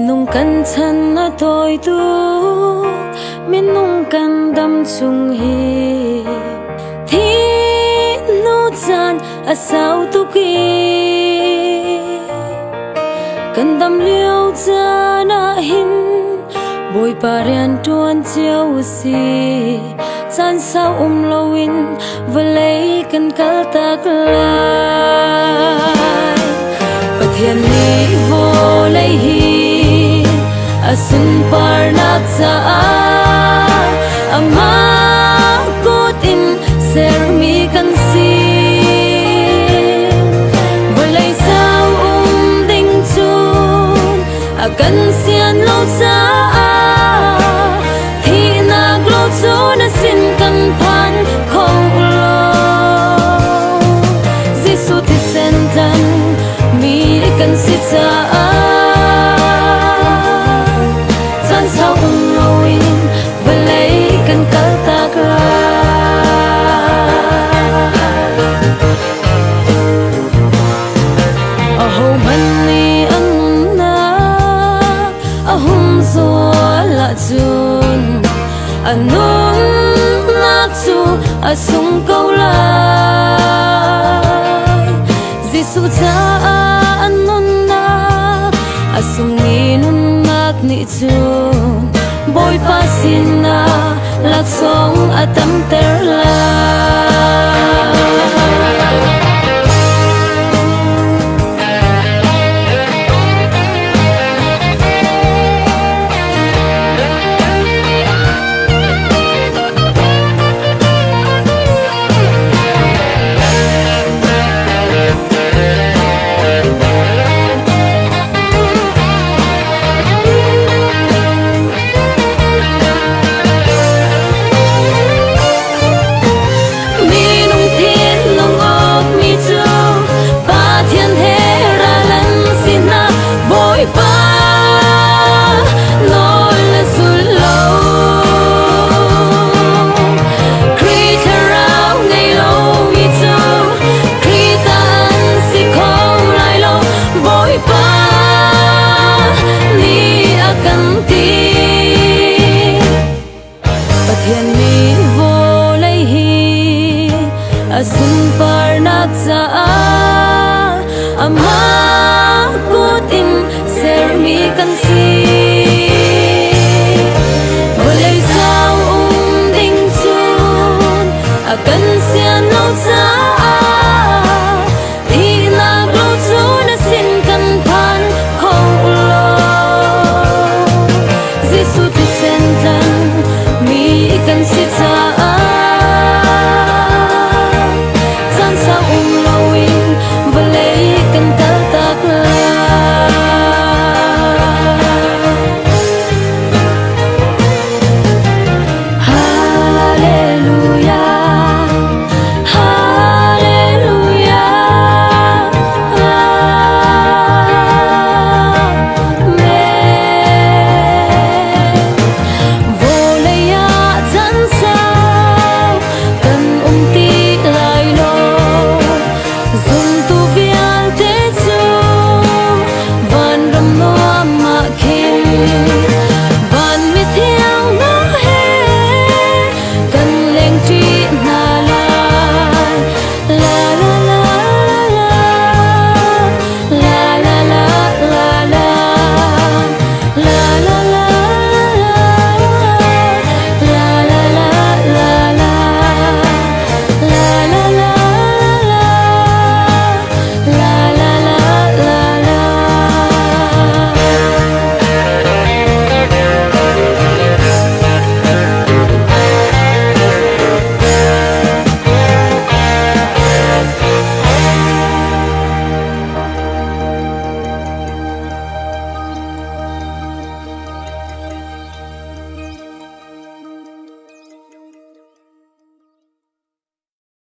nung kan chan na toy tu min nung kan dam chung hi thi nu chan a sao tu ki kan dam liu cha na hin boy parian tuan chiao si chan sao loin valei kan kal tak lai pathian ni vo lei hi asun par nak cha ama kot in ser mi kan si valei sao ding chun akan sian lo cha thi nak lo chun a sin kan phan khong lo Giêsu thì sen tan mi kan si cha chan sao loin valei kan kal tak a ho man ni an na a hum zo la chun anung nak chu a sung câu lai Giêsu cha anun na a sung ni nun nak ni chun boy pa sin na lak song atam ter lai